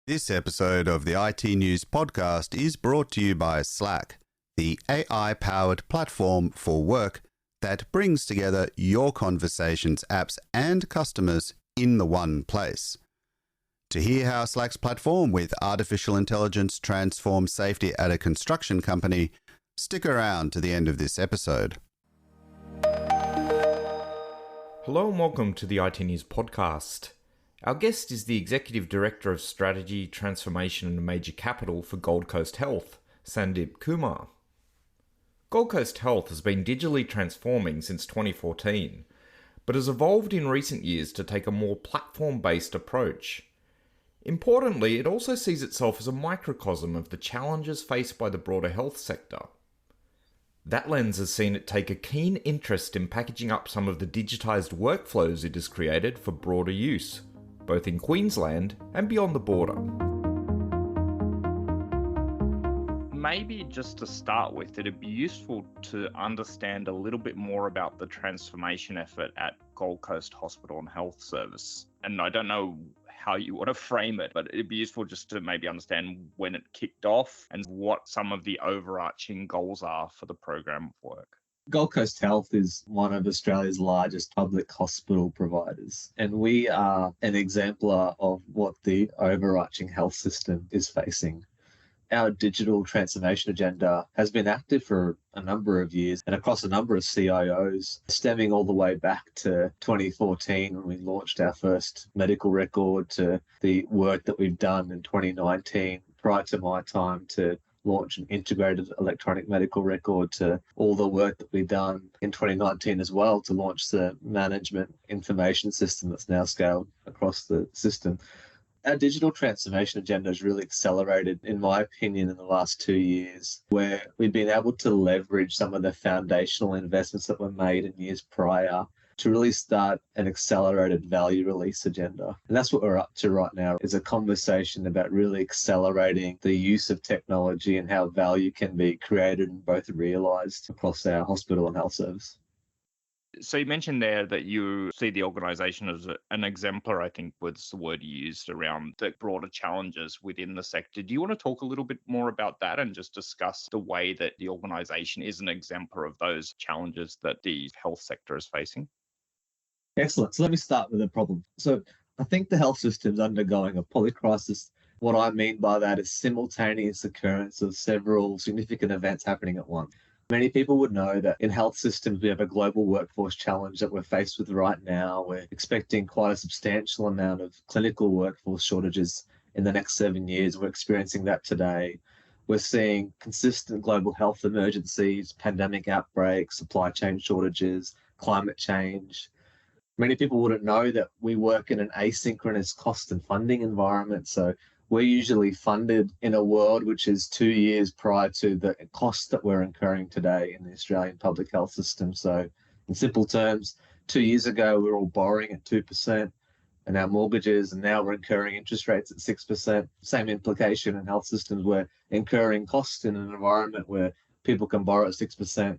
This episode of the IT News Podcast is brought to you by Slack, the AI-powered platform for work that brings together your conversations, apps, and customers in the one place. To hear how Slack's platform with artificial intelligence transforms safety at a construction company, stick around to the end of this episode. Hello and welcome to the IT News Podcast. Our guest is the Executive Director of Strategy, Transformation and Major Capital for Gold Coast Health, Sandip Kumar. Gold Coast Health has been digitally transforming since 2014, but has evolved in recent years to take a more platform-based approach. Importantly, it also sees itself as a microcosm of the challenges faced by the broader health sector. That lens has seen it take a keen interest in packaging up some of the digitised workflows it has created for broader use, both in Queensland and beyond the border. Maybe just to start with, it'd be useful to understand a little bit more about the transformation effort at Gold Coast Hospital and Health Service. And I don't know how you want to frame it, but it'd be useful just to maybe understand when it kicked off and what some of the overarching goals are for the program of work. Gold Coast Health is one of Australia's largest public hospital providers, and we are an exemplar of what the overarching health system is facing. Our digital transformation agenda has been active for a number of years and across a number of CIOs, stemming all the way back to 2014 when we launched our first medical record, to the work that we've done in 2019 prior to my time to launch an integrated electronic medical record, to all the work that we've done in 2019 as well to launch the management information system that's now scaled across the system. Our digital transformation agenda has really accelerated, in my opinion, in the last 2 years, where we've been able to leverage some of the foundational investments that were made in years prior to really start an accelerated value release agenda. And that's what we're up to right now, is a conversation about really accelerating the use of technology and how value can be created and both realised across our hospital and health service. So you mentioned there that you see the organisation as an exemplar, I think was the word you used, around the broader challenges within the sector. Do you want to talk a little bit more about that and just discuss the way that the organisation is an exemplar of those challenges that the health sector is facing? Excellent. So let me start with the problem. So I think the health system is undergoing a polycrisis. What I mean by that is simultaneous occurrence of several significant events happening at once. Many people would know that in health systems, we have a global workforce challenge that we're faced with right now. We're expecting quite a substantial amount of clinical workforce shortages in the next 7 years. We're experiencing that today. We're seeing consistent global health emergencies, pandemic outbreaks, supply chain shortages, climate change. Many people wouldn't know that we work in an asynchronous cost and funding environment. So we're usually funded in a world which is 2 years prior to the costs that we're incurring today in the Australian public health system. So in simple terms, 2 years ago, we were all borrowing at 2% and our mortgages, and now we're incurring interest rates at 6%. Same implication in health systems. We're incurring costs in an environment where people can borrow at 6%.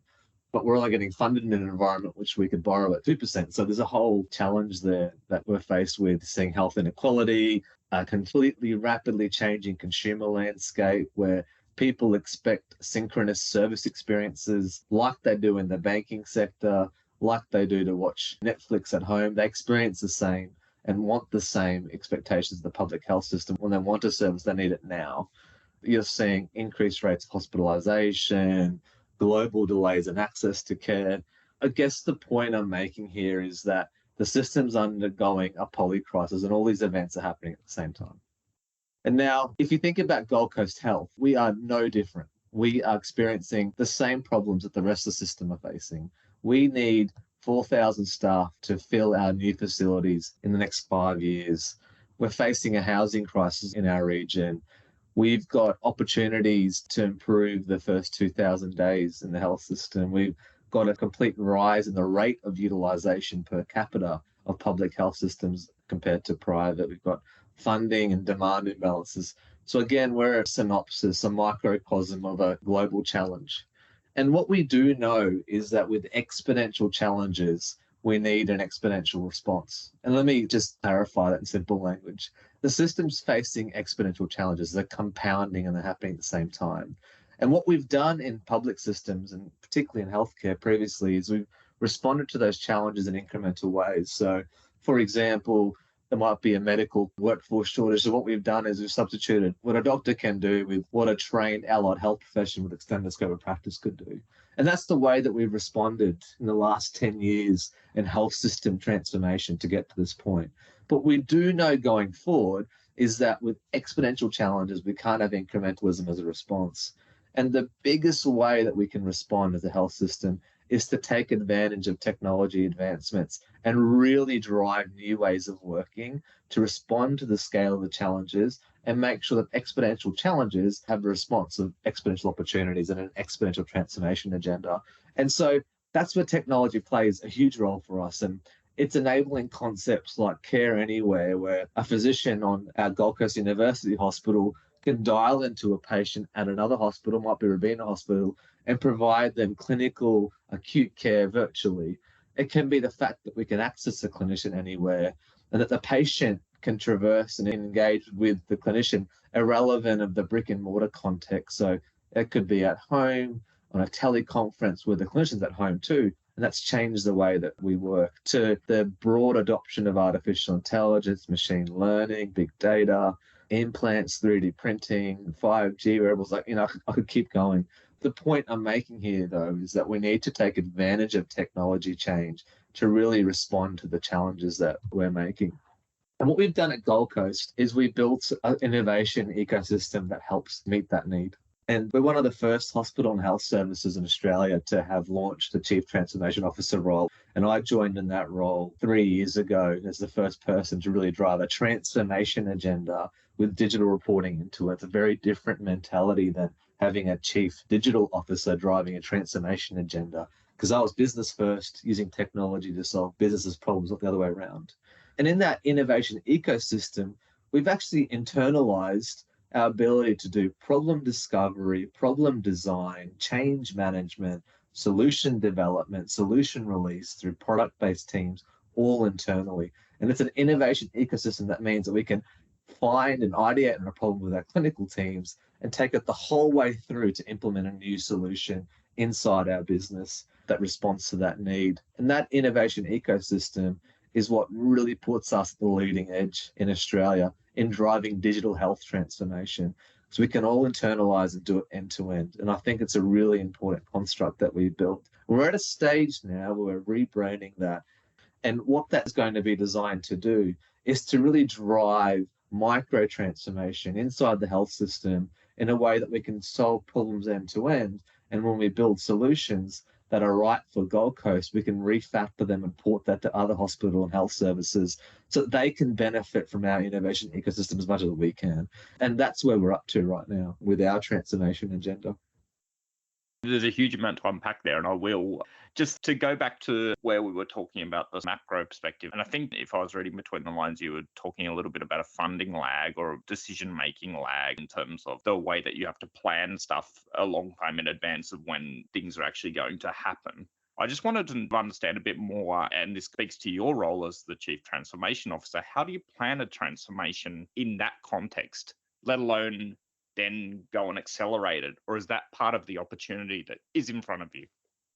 But we're only getting funded in an environment which we could borrow at 2%. So there's a whole challenge there that we're faced with, seeing health inequality, a completely rapidly changing consumer landscape where people expect synchronous service experiences like they do in the banking sector, like they do to watch Netflix at home. They experience the same and want the same expectations of the public health system. When they want a service, they need it now. You're seeing increased rates of hospitalisation, global delays in access to care. I guess the point I'm making here is that the system's undergoing a polycrisis and all these events are happening at the same time. And now, if you think about Gold Coast Health, we are no different. We are experiencing the same problems that the rest of the system are facing. We need 4,000 staff to fill our new facilities in the next 5 years. We're facing a housing crisis in our region. We've got opportunities to improve the first 2,000 days in the health system. We've got a complete rise in the rate of utilisation per capita of public health systems compared to private. We've got funding and demand imbalances. So again, we're a synopsis, a microcosm of a global challenge. And what we do know is that with exponential challenges, we need an exponential response. And let me just clarify that in simple language. the system's facing exponential challenges. They're compounding and they're happening at the same time. And what we've done in public systems, and particularly in healthcare previously, is we've responded to those challenges in incremental ways. So, for example, there might be a medical workforce shortage. So what we've done is we've substituted what a doctor can do with what a trained allied health profession with extended scope of practice could do. And that's the way that we've responded in the last 10 years in health system transformation to get to this point. But we do know going forward is that with exponential challenges, we can't have incrementalism as a response. And the biggest way that we can respond as a health system is to take advantage of technology advancements and really drive new ways of working to respond to the scale of the challenges and make sure that exponential challenges have a response of exponential opportunities and an exponential transformation agenda. And so that's where technology plays a huge role for us. And it's enabling concepts like care anywhere, where a physician on our Gold Coast University Hospital can dial into a patient at another hospital, might be Robina Hospital, and provide them clinical acute care virtually. It can be the fact that we can access a clinician anywhere and that the patient can traverse and engage with the clinician irrelevant of the brick and mortar context. So it could be at home on a teleconference where the clinician's at home too. And that's changed the way that we work, to the broad adoption of artificial intelligence, machine learning, big data, implants, 3D printing, 5G wearables. I could keep going. The point I'm making here, though, is that we need to take advantage of technology change to really respond to the challenges that we're making. And what we've done at Gold Coast is we built an innovation ecosystem that helps meet that need. And we're one of the first hospital and health services in Australia to have launched the Chief Transformation Officer role. And I joined in that role 3 years ago as the first person to really drive a transformation agenda with digital reporting into it. It's a very different mentality than having a chief digital officer driving a transformation agenda, because I was business first, using technology to solve businesses' problems, not the other way around. And in that innovation ecosystem, we've actually internalized our ability to do problem discovery, problem design, change management, solution development, solution release through product-based teams, all internally. And it's an innovation ecosystem that means that we can find and ideate on a problem with our clinical teams and take it the whole way through to implement a new solution inside our business that responds to that need. And that innovation ecosystem is what really puts us at the leading edge in Australia in driving digital health transformation. So we can all internalize and do it end to end. And I think it's a really important construct that we built. We're at a stage now where we're rebranding that. And what that's going to be designed to do is to really drive micro transformation inside the health system in a way that we can solve problems end to end. And when we build solutions that are right for Gold Coast, we can refactor them and port that to other hospital and health services so that they can benefit from our innovation ecosystem as much as we can. And that's where we're up to right now with our transformation agenda. There's a huge amount to unpack there, and I will. Just to go back to where we were talking about the macro perspective, and I think if I was reading between the lines, you were talking a little bit about a funding lag or a decision-making lag in terms of the way that you have to plan stuff a long time in advance of when things are actually going to happen. I just wanted to understand a bit more, and this speaks to your role as the Chief Transformation Officer. How do you plan a transformation in that context, let alone then go and accelerate it? Or is that part of the opportunity that is in front of you?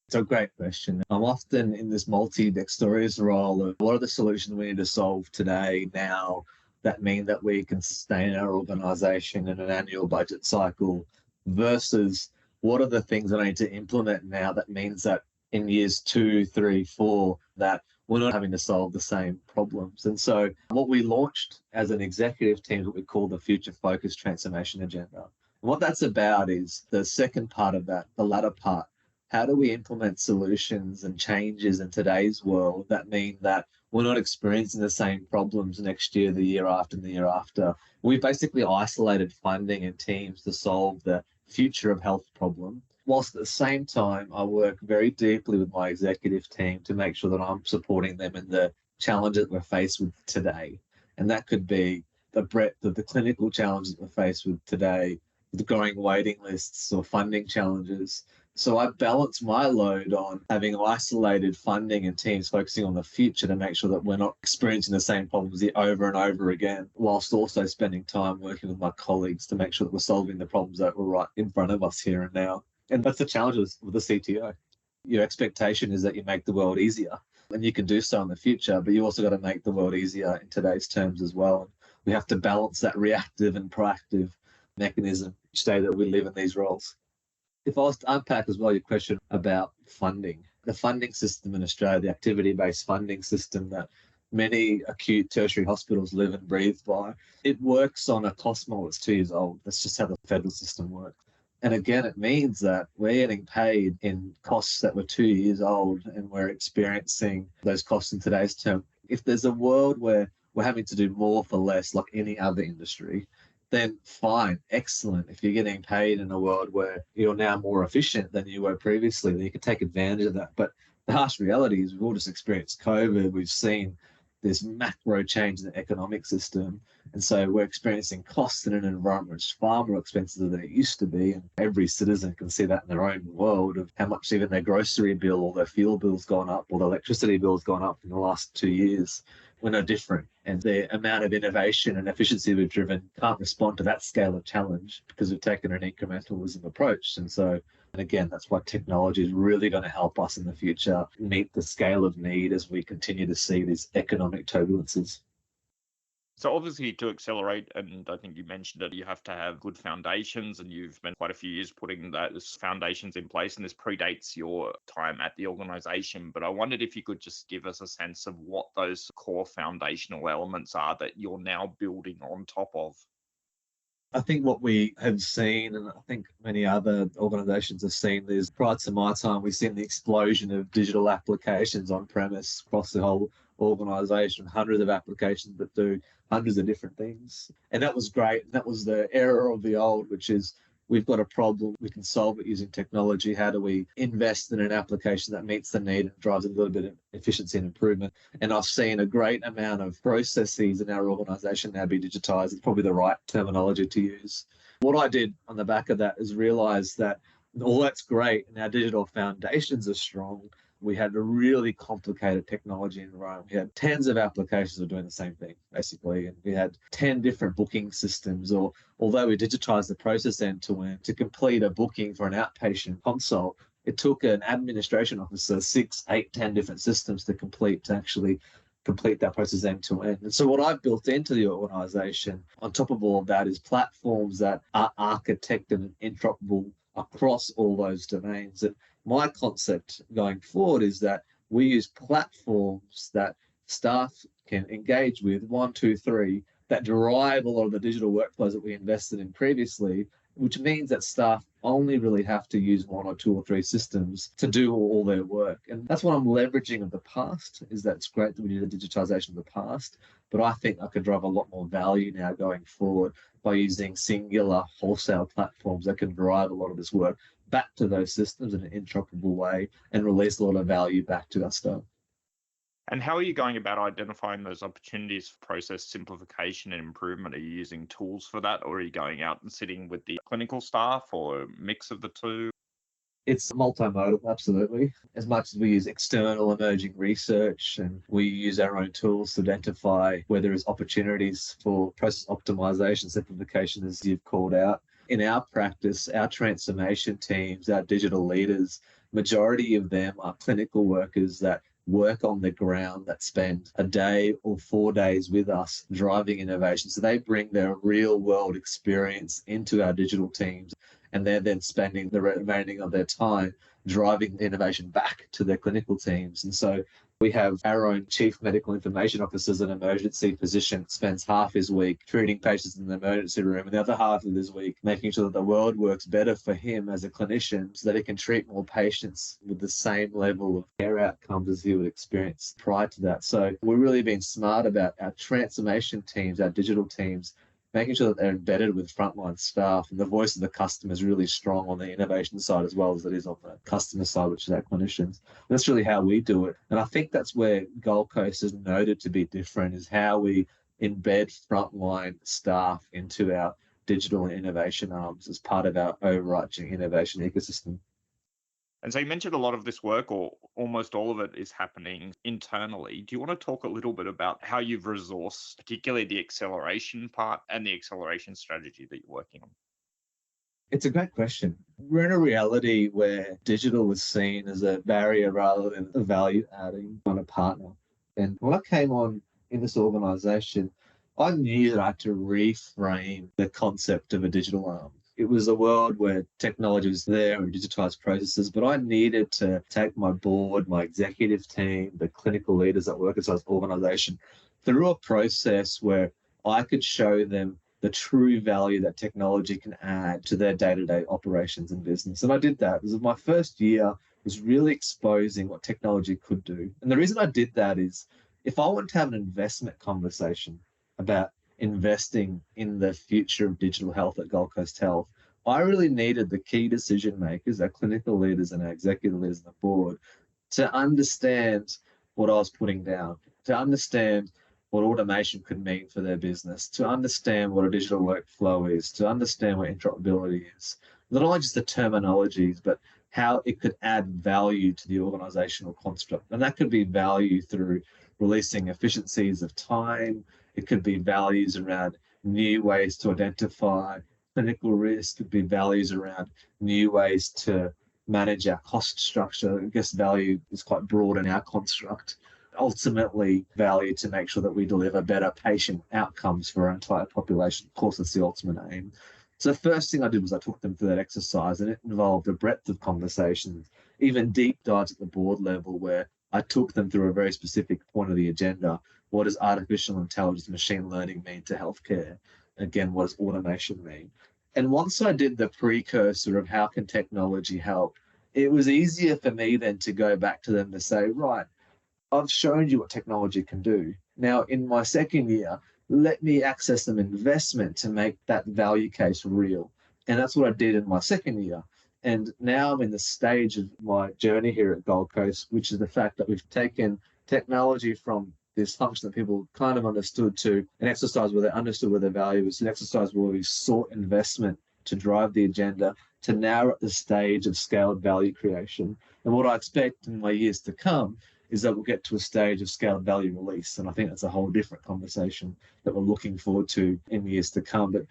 It's a great question. I'm often in this multi-dexterous role of what are the solutions we need to solve today, now, that mean that we can sustain our organization in an annual budget cycle, versus what are the things I need to implement now that means that in years 2, 3, 4, that we're not having to solve the same problems. And so what we launched as an executive team is what we call the Future Focused Transformation Agenda. And what that's about is the second part of that, the latter part. How do we implement solutions and changes in today's world that mean that we're not experiencing the same problems next year, the year after, and the year after? We've basically isolated funding and teams to solve the future of health problem, whilst at the same time, I work very deeply with my executive team to make sure that I'm supporting them in the challenges that we're faced with today. And that could be the breadth of the clinical challenges that we're faced with today, the growing waiting lists or funding challenges. So I balance my load on having isolated funding and teams focusing on the future to make sure that we're not experiencing the same problems over and over again, whilst also spending time working with my colleagues to make sure that we're solving the problems that were right in front of us here and now. And that's the challenge with the CTO. Your expectation is that you make the world easier, and you can do so in the future, but you also got to make the world easier in today's terms as well. And we have to balance that reactive and proactive mechanism each day that we live in these roles. If I was to unpack as well your question about funding, the funding system in Australia, the activity-based funding system that many acute tertiary hospitals live and breathe by, it works on a cost model that's 2 years old. That's just how the federal system works. And again, it means that we're getting paid in costs that were 2 years old, and we're experiencing those costs in today's term. If there's a world where we're having to do more for less, like any other industry, then fine, excellent. If you're getting paid in a world where you're now more efficient than you were previously, then you can take advantage of that. But the harsh reality is we've all just experienced COVID. We've seen this macro change in the economic system. And so we're experiencing costs in an environment that's far more expensive than it used to be. And every citizen can see that in their own world of how much even their grocery bill or their fuel bill's gone up or their electricity bill's gone up in the last 2 years. We're no different. And the amount of innovation and efficiency we've driven can't respond to that scale of challenge because we've taken an incrementalism approach. And so, and again, that's why technology is really going to help us in the future meet the scale of need as we continue to see these economic turbulences. So obviously to accelerate, and I think you mentioned it, you have to have good foundations, and you've spent quite a few years putting those foundations in place, and this predates your time at the organization. But I wondered if you could just give us a sense of what those core foundational elements are that you're now building on top of. I think what we have seen, and I think many other organizations have seen this, prior to my time, we've seen the explosion of digital applications on premise across the whole organization, hundreds of applications that do hundreds of different things. And that was great. That was the era of the old, which is we've got a problem, we can solve it using technology. How do we invest in an application that meets the need and drives a little bit of efficiency and improvement? And I've seen a great amount of processes in our organization now be digitized. It's probably the right terminology to use. What I did on the back of that is realize that all that's great and our digital foundations are strong. We had a really complicated technology environment. We had tens of applications that were doing the same thing, basically. And we had 10 different booking systems, or although we digitized the process end to end, to complete a booking for an outpatient consult, it took an administration officer 6, 8, 10 different systems to actually complete that process end to end. And so what I've built into the organization on top of all of that is platforms that are architected and interoperable across all those domains. And my concept going forward is that we use platforms that staff can engage with, 1, 2, 3, that derive a lot of the digital workflows that we invested in previously, which means that staff only really have to use 1 or 2 or 3 systems to do all their work. And that's what I'm leveraging of the past, is that it's great that we did the digitization of the past, but I think I could drive a lot more value now going forward by using singular wholesale platforms that can drive a lot of this work back to those systems in an interoperable way and release a lot of value back to our staff. And how are you going about identifying those opportunities for process simplification and improvement? Are you using tools for that, or are you going out and sitting with the clinical staff, or a mix of the two? It's multimodal, absolutely. As much as we use external emerging research and we use our own tools to identify where there is opportunities for process optimization, simplification, as you've called out. In our practice, our transformation teams, our digital leaders, majority of them are clinical workers that work on the ground, that spend a day or 4 days with us driving innovation. So they bring their real world experience into our digital teams, and they're then spending the remaining of their time driving the innovation back to their clinical teams. And so we have our own chief medical information officer as an emergency physician, spends half his week treating patients in the emergency room, and the other half of his week making sure that the world works better for him as a clinician so that he can treat more patients with the same level of care outcomes as he would experience prior to that. So we're really being smart about our transformation teams, our digital teams, making sure that they're embedded with frontline staff, and the voice of the customer is really strong on the innovation side as well as it is on the customer side, which is our clinicians. That's really how we do it. And I think that's where Gold Coast is noted to be different, is how we embed frontline staff into our digital and innovation arms as part of our overarching innovation ecosystem. And so you mentioned a lot of this work, or almost all of it, is happening internally. Do you want to talk a little bit about how you've resourced, particularly the acceleration part and the acceleration strategy that you're working on? It's a great question. We're in a reality where digital is seen as a barrier rather than a value adding on a partner. And when I came on in this organization, I knew that I had to reframe the concept of a digital arm. It was a world where technology was there and digitized processes, but I needed to take my board, my executive team, the clinical leaders that work inside this organization through a process where I could show them the true value that technology can add to their day-to-day operations and business. And I did that. It was my first year, was really exposing what technology could do. And the reason I did that is if I want to have an investment conversation about investing in the future of digital health at Gold Coast Health, I really needed the key decision makers, our clinical leaders and our executive leaders on the board, to understand what I was putting down, to understand what automation could mean for their business, to understand what a digital workflow is, to understand what interoperability is. Not only just the terminologies, but how it could add value to the organizational construct. And that could be value through releasing efficiencies of time. It could be values around new ways to identify clinical risk. It could be values around new ways to manage our cost structure. I guess value is quite broad in our construct. Ultimately, value to make sure that we deliver better patient outcomes for our entire population. Of course, that's the ultimate aim. So the first thing I did was I took them through that exercise, and it involved a breadth of conversations, even deep dives at the board level, where I took them through a very specific point of the agenda. What does artificial intelligence, machine learning mean to healthcare? Again, what does automation mean? And once I did the precursor of how can technology help, it was easier for me then to go back to them to say, right, I've shown you what technology can do. Now, in my second year, let me access some investment to make that value case real. And that's what I did in my second year. And now I'm in the stage of my journey here at Gold Coast, which is the fact that we've taken technology from this function that people kind of understood to an exercise where they understood where their value is, an exercise where we sought investment to drive the agenda, to now we're at the stage of scaled value creation. And what I expect in my years to come is that we'll get to a stage of scaled value release. And I think that's a whole different conversation that we're looking forward to in years to come. But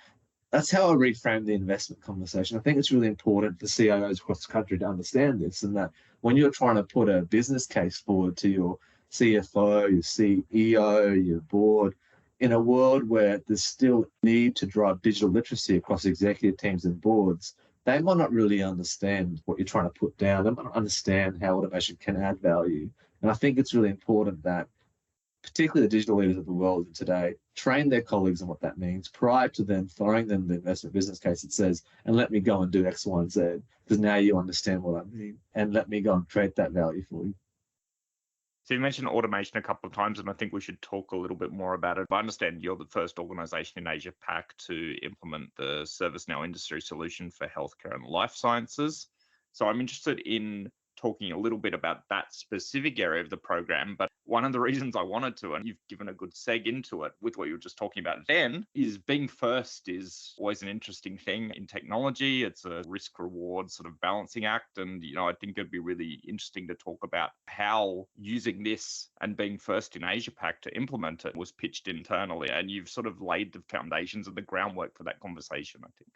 that's how I reframe the investment conversation. I think it's really important for CIOs across the country to understand this, and that when you're trying to put a business case forward to your CFO, your CEO, your board, in a world where there's still need to drive digital literacy across executive teams and boards, they might not really understand what you're trying to put down. They might not understand how automation can add value. And I think it's really important that particularly the digital leaders of the world today train their colleagues on what that means prior to them throwing them the investment business case that says, and let me go and do X, Y, and Z, because now you understand what I mean, and let me go and create that value for you. So you mentioned automation a couple of times, and I think we should talk a little bit more about it. I understand you're the first organization in Asia Pac to implement the ServiceNow industry solution for healthcare and life sciences. So I'm interested in talking a little bit about that specific area of the program. But one of the reasons I wanted to, and you've given a good seg into it with what you were just talking about then, is being first is always an interesting thing in technology. It's a risk reward sort of balancing act. And, I think it'd be really interesting to talk about how using this and being first in Asia Pac to implement it was pitched internally. And you've sort of laid the foundations and the groundwork for that conversation, I think.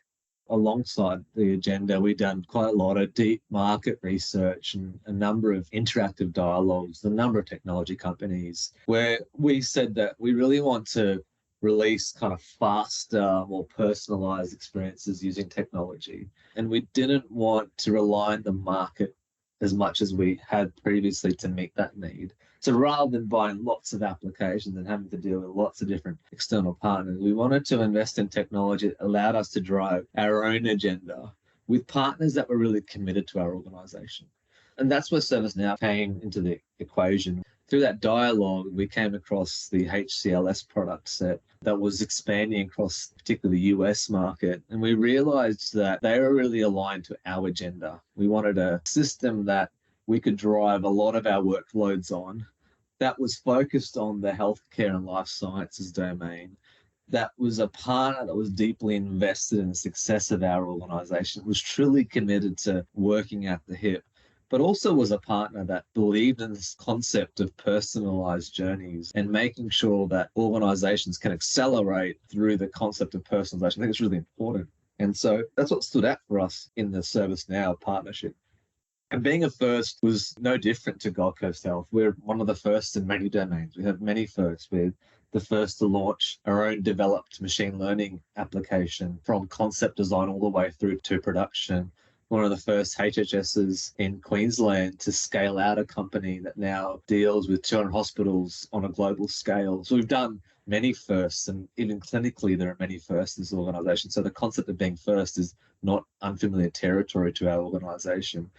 Alongside the agenda, we've done quite a lot of deep market research and a number of interactive dialogues, a number of technology companies, where we said that we really want to release kind of faster, more personalized experiences using technology. And we didn't want to rely on the market as much as we had previously to meet that need. So rather than buying lots of applications and having to deal with lots of different external partners, we wanted to invest in technology that allowed us to drive our own agenda with partners that were really committed to our organization. And that's where ServiceNow came into the equation. Through that dialogue, we came across the HCLS product set that was expanding across particularly the US market. And we realized that they were really aligned to our agenda. We wanted a system that we could drive a lot of our workloads on, that was focused on the healthcare and life sciences domain, that was a partner that was deeply invested in the success of our organization, was truly committed to working at the hip, but also was a partner that believed in this concept of personalized journeys and making sure that organizations can accelerate through the concept of personalization. I think it's really important. And so that's what stood out for us in the ServiceNow partnership. And being a first was no different to Gold Coast Health. We're one of the first in many domains. We have many firsts. We're the first to launch our own developed machine learning application from concept design all the way through to production. One of the first HHSs in Queensland to scale out a company that now deals with 200 hospitals on a global scale. So we've done many firsts, and even clinically, there are many firsts in this organization. So the concept of being first is not unfamiliar territory to our organization.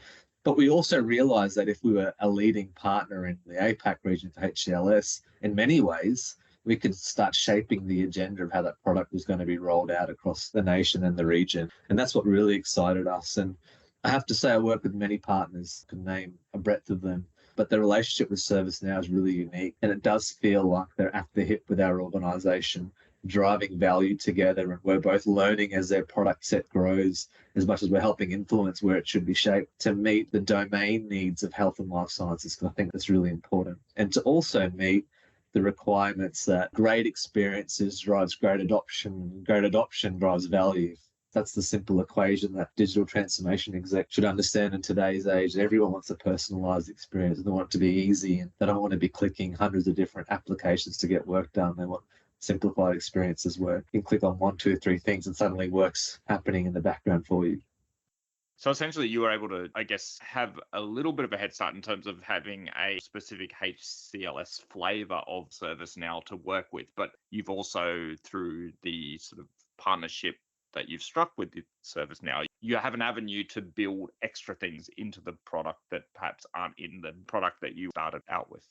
But we also realized that if we were a leading partner in the APAC region for HCLS, in many ways, we could start shaping the agenda of how that product was going to be rolled out across the nation and the region. And that's what really excited us. And I have to say, I work with many partners, I can name a breadth of them, but the relationship with ServiceNow is really unique. And it does feel like they're at the hip with our organization, driving value together. And we're both learning as their product set grows, as much as we're helping influence where it should be shaped to meet the domain needs of health and life sciences, because I think that's really important. And to also meet the requirements that great experiences drives great adoption drives value. That's the simple equation that digital transformation exec should understand in today's age. Everyone wants a personalized experience, and they want it to be easy, and they don't want to be clicking hundreds of different applications to get work done. They want simplified experiences where you can click on 1, 2, 3 things and suddenly work's happening in the background for you. So essentially, you were able to, I guess, have a little bit of a head start in terms of having a specific HCLS flavor of ServiceNow to work with. But you've also, through the sort of partnership that you've struck with ServiceNow, you have an avenue to build extra things into the product that perhaps aren't in the product that you started out with.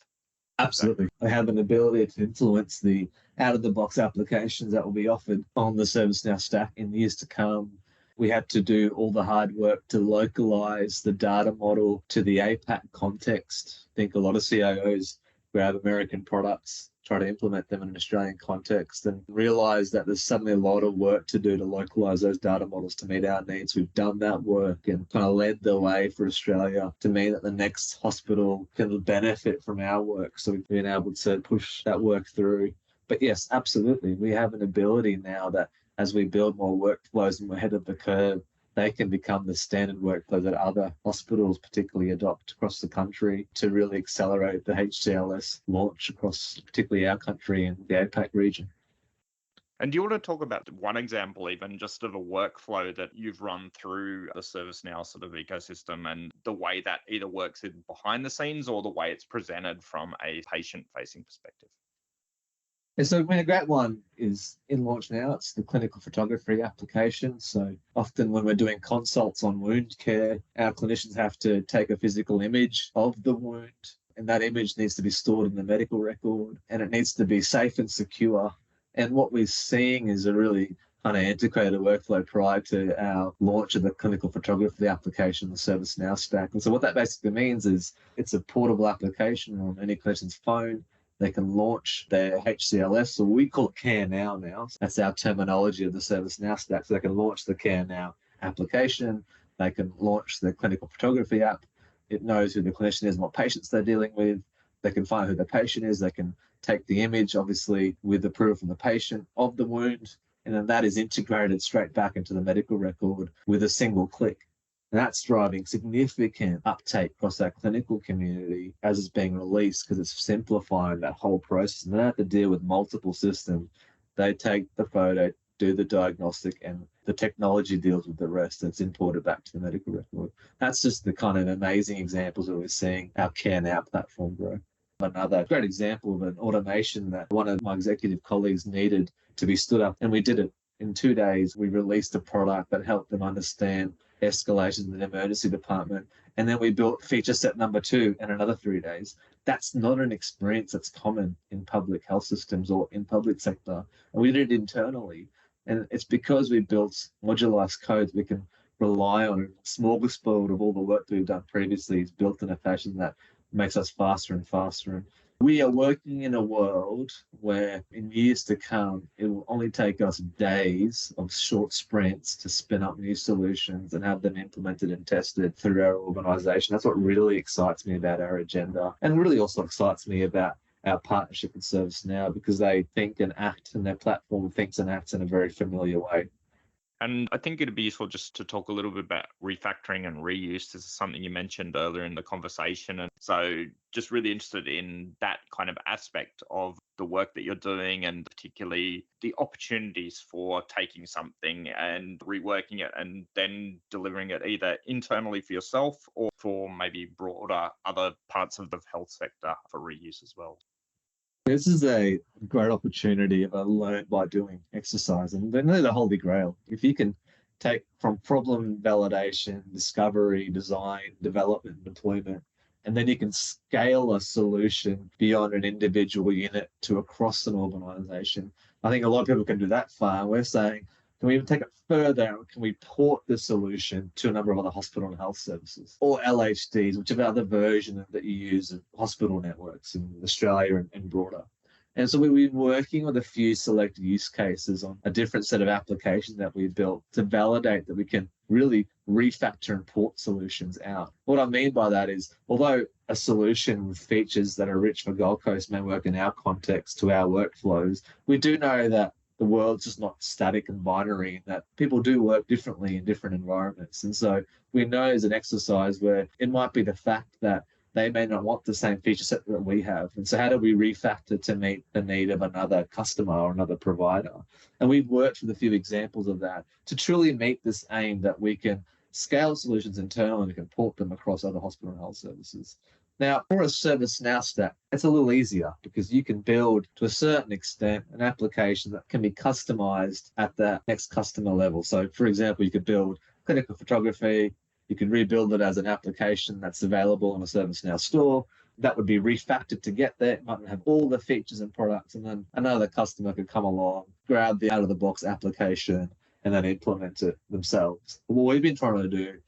Absolutely. I have an ability to influence the out-of-the-box applications that will be offered on the ServiceNow stack in years to come. We had to do all the hard work to localize the data model to the APAC context. I think a lot of CIOs grab American products, try to implement them in an Australian context, and realize that there's suddenly a lot of work to do to localize those data models to meet our needs. We've done that work and kind of led the way for Australia to mean that the next hospital can benefit from our work. So we've been able to push that work through. But yes, absolutely. We have an ability now that as we build more workflows and we're ahead of the curve, they can become the standard workflow that other hospitals particularly adopt across the country to really accelerate the HCLS launch across particularly our country and the APAC region. And do you want to talk about one example, even just of a workflow that you've run through the ServiceNow sort of ecosystem and the way that either works in behind the scenes or the way it's presented from a patient-facing perspective? And so a great one is in launch now. It's the clinical photography application. So often when we're doing consults on wound care, our clinicians have to take a physical image of the wound, and that image needs to be stored in the medical record, and it needs to be safe and secure. And what we're seeing is a really kind of antiquated workflow prior to our launch of the clinical photography application, the ServiceNow stack. And so what that basically means is it's a portable application on any clinician's phone. They can launch their HCLS, so we call it Care Now. That's our terminology of the ServiceNow stack. So they can launch the Care Now application. They can launch the clinical photography app. It knows who the clinician is and what patients they're dealing with. They can find who the patient is. They can take the image, obviously, with approval from the patient of the wound, and then that is integrated straight back into the medical record with a single click. And that's driving significant uptake across our clinical community as it's being released because it's simplifying that whole process. And they don't have to deal with multiple systems. They take the photo, do the diagnostic, and the technology deals with the rest. It's imported back to the medical record. That's just the kind of amazing examples that we're seeing our Care Now platform grow. Another great example of an automation that one of my executive colleagues needed to be stood up, and we did it. In 2 days, we released a product that helped them understand escalations in the emergency department. And then we built feature set number 2 in another 3 days. That's not an experience that's common in public health systems or in public sector. And we did it internally. And it's because we built modularized codes we can rely on. A smorgasbord of all the work that we've done previously is built in a fashion that makes us faster and faster. And We are working in a world where in years to come, it will only take us days of short sprints to spin up new solutions and have them implemented and tested through our organization. That's what really excites me about our agenda, and really also excites me about our partnership with ServiceNow, because they think and act, and their platform thinks and acts in a very familiar way. And I think it'd be useful just to talk a little bit about refactoring and reuse. This is something you mentioned earlier in the conversation. And so just really interested in that kind of aspect of the work that you're doing, and particularly the opportunities for taking something and reworking it and then delivering it either internally for yourself or for maybe broader other parts of the health sector for reuse as well. This is a great opportunity of a learn by doing exercise, and they're nearly the holy grail. If you can take from problem validation, discovery, design, development, deployment, and then you can scale a solution beyond an individual unit to across an organization. I think a lot of people can do that far. We're saying, can we even take it further? Can we port the solution to a number of other hospital and health services, or LHDs, whichever other version that you use of hospital networks in Australia and broader? And so we've been working with a few select use cases on a different set of applications that we built to validate that we can really refactor and port solutions out. What I mean by that is, although a solution with features that are rich for Gold Coast may work in our context to our workflows, we do know that the world's just not static and binary, that people do work differently in different environments. And so we know as an exercise where it might be the fact that they may not want the same feature set that we have. And so how do we refactor to meet the need of another customer or another provider? And we've worked with a few examples of that to truly meet this aim that we can scale solutions internally and we can port them across other hospital and health services. Now, for a ServiceNow stack, it's a little easier because you can build, to a certain extent, an application that can be customized at the next customer level. So, for example, you could build clinical photography, you could rebuild it as an application that's available in a ServiceNow store. That would be refactored to get there. It might have all the features and products, and then another customer could come along, grab the out-of-the-box application, and then implement it themselves. What we've been trying to do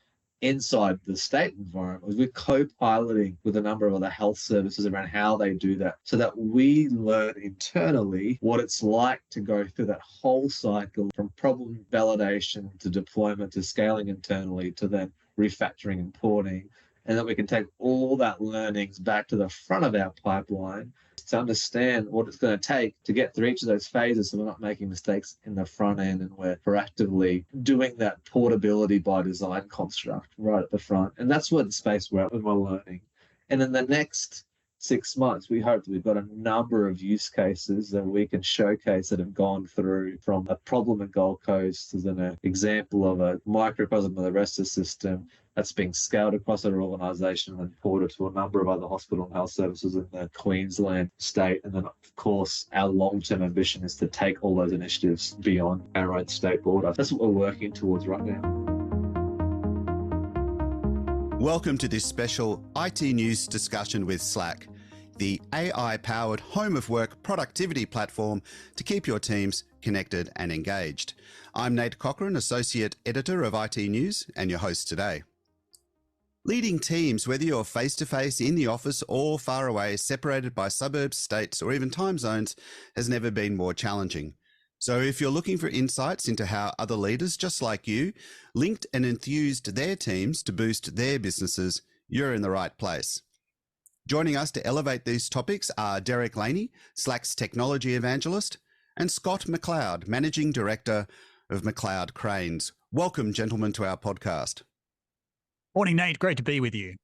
inside the state environment is we're co-piloting with a number of other health services around how they do that, so that we learn internally what it's like to go through that whole cycle from problem validation to deployment to scaling internally to then refactoring and porting, and that we can take all that learnings back to the front of our pipeline to understand what it's going to take to get through each of those phases, so we're not making mistakes in the front end, and we're proactively doing that portability by design construct right at the front. And that's what the space we're learning. And in the next 6 months, we hope that we've got a number of use cases that we can showcase that have gone through from a problem at Gold Coast as an example of a microcosm of the rest of the system that's being scaled across our organisation and ported to a number of other hospital and health services in the Queensland state. And then, of course, our long-term ambition is to take all those initiatives beyond our own state border. That's what we're working towards right now. Welcome to this special IT News discussion with Slack, the AI-powered home of work productivity platform to keep your teams connected and engaged. I'm Nate Cochran, Associate Editor of IT News, and your host today. Leading teams, whether you're face-to-face in the office or far away, separated by suburbs, states, or even time zones, has never been more challenging. So if you're looking for insights into how other leaders just like you linked and enthused their teams to boost their businesses, you're in the right place. Joining us to elevate these topics are Derek Laney, Slack's Technology Evangelist, and Scott McLeod, Managing Director of McLeod Cranes. Welcome, gentlemen, to our podcast. Morning, Nate. Great to be with you.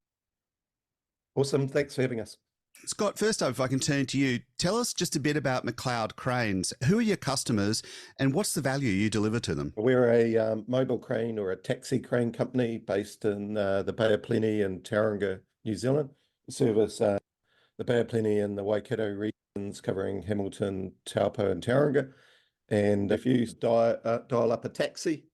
Awesome. Thanks for having us. Scott, first up, if I can turn to you, tell us just a bit about McLeod Cranes. Who are your customers and what's the value you deliver to them? We're a mobile crane or a taxi crane company based in the Bay of Plenty in Tauranga, New Zealand. We service the Bay of Plenty and the Waikato regions covering Hamilton, Taupo and Tauranga. And if you dial up a taxi,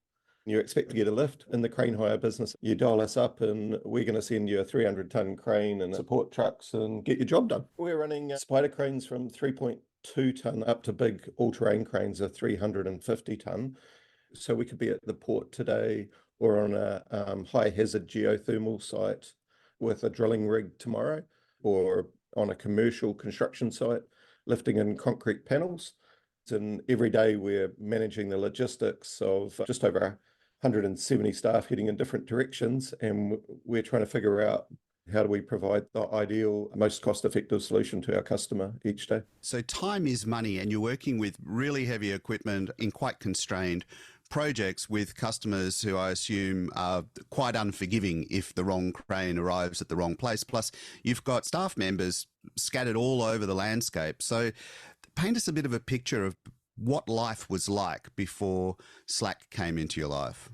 you expect to get a lift in the crane hire business, you dial us up and we're going to send you a 300-ton crane and support trucks and get your job done. We're running spider cranes from 3.2 ton up to big all-terrain cranes of 350 ton. So we could be at the port today or on a high hazard geothermal site with a drilling rig tomorrow, or on a commercial construction site, lifting in concrete panels. And every day we're managing the logistics of just over 170 staff heading in different directions. And we're trying to figure out how do we provide the ideal, most cost-effective solution to our customer each day. So time is money, and you're working with really heavy equipment in quite constrained projects with customers who I assume are quite unforgiving if the wrong crane arrives at the wrong place. Plus, you've got staff members scattered all over the landscape. So paint us a bit of a picture of what life was like before Slack came into your life.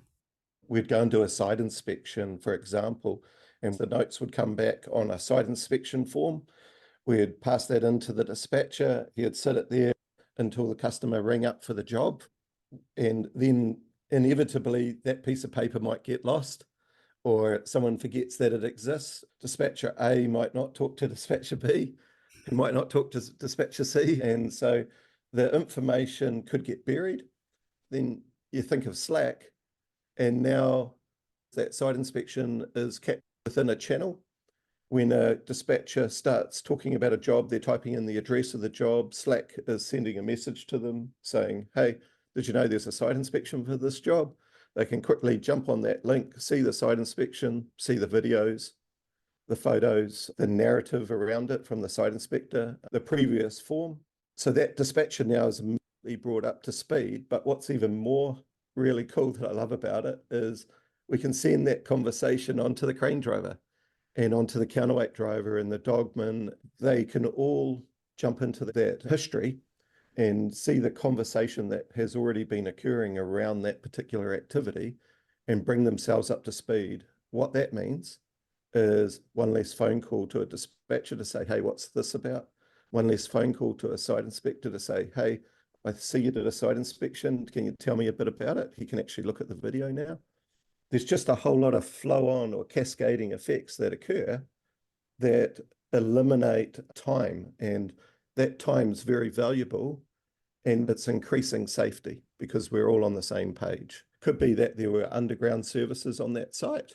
We'd go and do a site inspection, for example, and the notes would come back on a site inspection form. We'd pass that into the dispatcher. He'd sit it there until the customer rang up for the job. And then inevitably that piece of paper might get lost, or someone forgets that it exists. Dispatcher A might not talk to dispatcher B, and might not talk to dispatcher C. And so the information could get buried. Then you think of Slack, and now that site inspection is kept within a channel. When a dispatcher starts talking about a job, they're typing in the address of the job. Slack is sending a message to them saying, hey, did you know there's a site inspection for this job? They can quickly jump on that link, see the site inspection, see the videos, the photos, the narrative around it from the site inspector, the previous form. So that dispatcher now is immediately brought up to speed. But what's even more really cool that I love about it is we can send that conversation onto the crane driver and onto the counterweight driver and the dogman. They can all jump into that history and see the conversation that has already been occurring around that particular activity and bring themselves up to speed. What that means is one less phone call to a dispatcher to say, hey, what's this about? One less phone call to a site inspector to say, hey, I see you did a site inspection. Can you tell me a bit about it? He can actually look at the video now. There's just a whole lot of flow-on or cascading effects that occur that eliminate time, and that time's very valuable, and it's increasing safety because we're all on the same page. Could be that there were underground services on that site,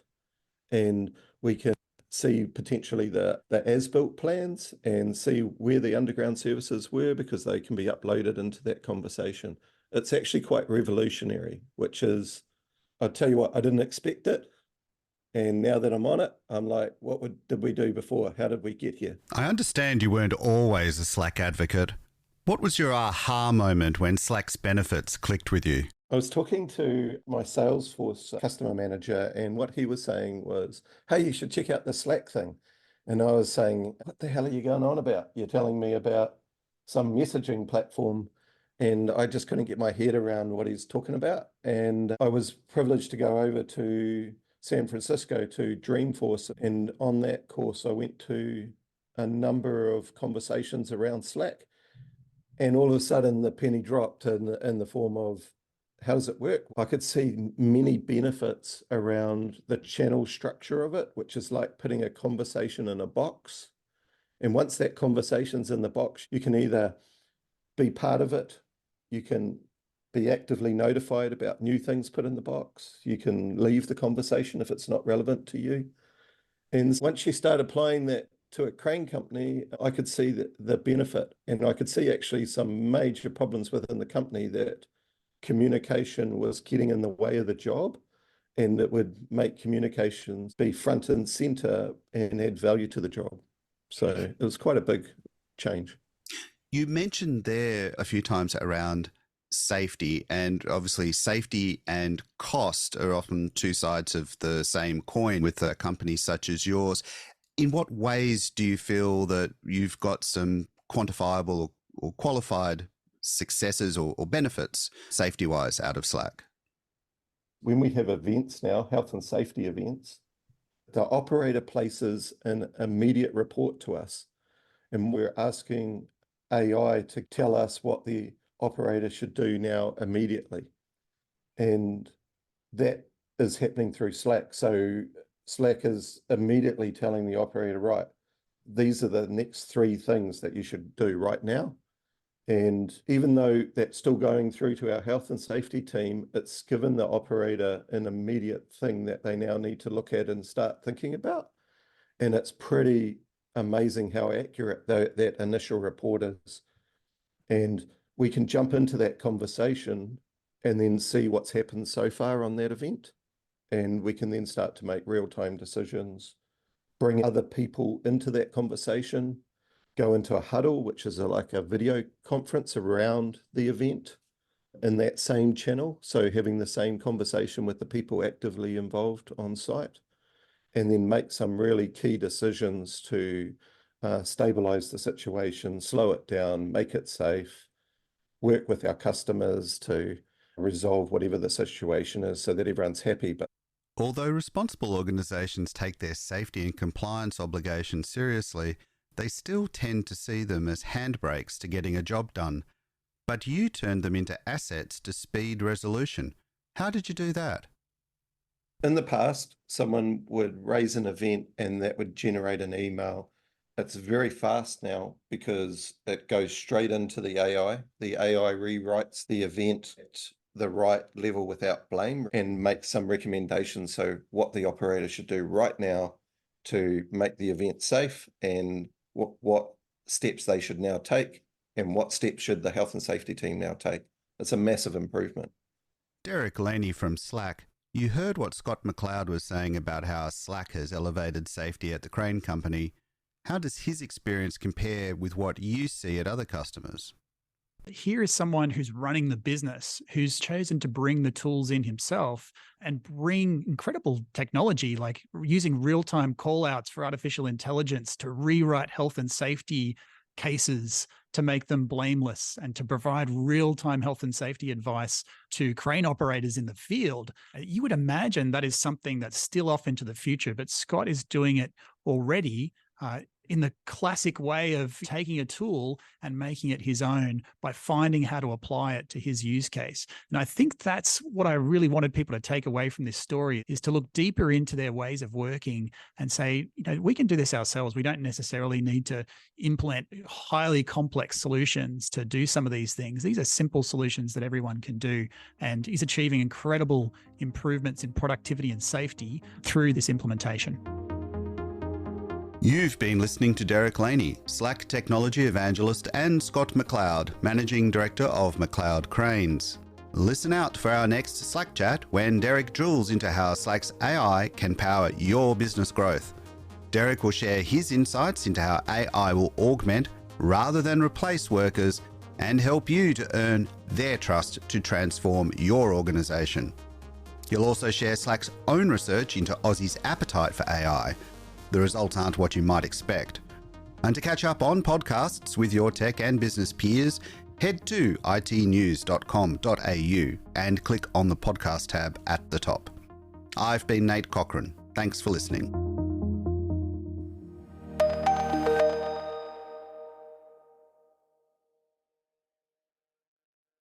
and we can see potentially the as-built plans and see where the underground services were because they can be uploaded into that conversation. It's actually quite revolutionary, which is, I'll tell you what, I didn't expect it. And now that I'm on it, I'm like, did we do before? How did we get here? I understand you weren't always a Slack advocate. What was your aha moment when Slack's benefits clicked with you? I was talking to my Salesforce customer manager, and what he was saying was, hey, you should check out the Slack thing. And I was saying, what the hell are you going on about? You're telling me about some messaging platform. And I just couldn't get my head around what he's talking about. And I was privileged to go over to San Francisco to Dreamforce. And on that course, I went to a number of conversations around Slack. And all of a sudden, the penny dropped in the form of, how does it work? I could see many benefits around the channel structure of it, which is like putting a conversation in a box. And once that conversation's in the box, you can either be part of it, you can be actively notified about new things put in the box, you can leave the conversation if it's not relevant to you. And once you start applying that to a crane company, I could see the benefit, and I could see actually some major problems within the company that communication was getting in the way of the job, and it would make communications be front and center and add value to the job. So it was quite a big change. You mentioned there a few times around safety, and obviously safety and cost are often two sides of the same coin with a company such as yours. In what ways do you feel that you've got some quantifiable or qualified successes or benefits safety-wise out of Slack? When we have events now, health and safety events, the operator places an immediate report to us, and we're asking AI to tell us what the operator should do now immediately. And that is happening through Slack. So Slack is immediately telling the operator, right, these are the next 3 things that you should do right now. And even though that's still going through to our health and safety team, it's given the operator an immediate thing that they now need to look at and start thinking about. And it's pretty amazing how accurate that initial report is. And we can jump into that conversation and then see what's happened so far on that event. And we can then start to make real-time decisions, bring other people into that conversation, go into a huddle, which is like a video conference around the event in that same channel. So having the same conversation with the people actively involved on site, and then make some really key decisions to stabilize the situation, slow it down, make it safe, work with our customers to resolve whatever the situation is so that everyone's happy. But although responsible organisations take their safety and compliance obligations seriously, they still tend to see them as handbrakes to getting a job done. But you turned them into assets to speed resolution. How did you do that? in the past, someone would raise an event and that would generate an email. It's very fast now because it goes straight into the AI. The AI rewrites the event at the right level without blame and makes some recommendations. So what the operator should do right now to make the event safe, and what steps they should now take, and what steps should the health and safety team now take. It's a massive improvement. Derek Laney from Slack. You heard what Scott McLeod was saying about how Slack has elevated safety at the crane company. How does his experience compare with what you see at other customers? Here is someone who's running the business, who's chosen to bring the tools in himself and bring incredible technology, like using real-time call-outs for artificial intelligence to rewrite health and safety cases to make them blameless and to provide real-time health and safety advice to crane operators in the field. You would imagine that is something that's still off into the future, but Scott is doing it already in the classic way of taking a tool and making it his own by finding how to apply it to his use case. And I think that's what I really wanted people to take away from this story, is to look deeper into their ways of working and say, we can do this ourselves. We don't necessarily need to implement highly complex solutions to do some of these things. These are simple solutions that everyone can do. And he's achieving incredible improvements in productivity and safety through this implementation. You've been listening to Derek Laney, Slack Technology Evangelist, and Scott McLeod, Managing Director of McLeod Cranes. Listen out for our next Slack chat when Derek drills into how Slack's AI can power your business growth. Derek will share his insights into how AI will augment rather than replace workers and help you to earn their trust to transform your organisation. He'll also share Slack's own research into Aussie's appetite for AI. The results aren't what you might expect. And to catch up on podcasts with your tech and business peers, head to itnews.com.au and click on the podcast tab at the top. I've been Nate Cochran. Thanks for listening.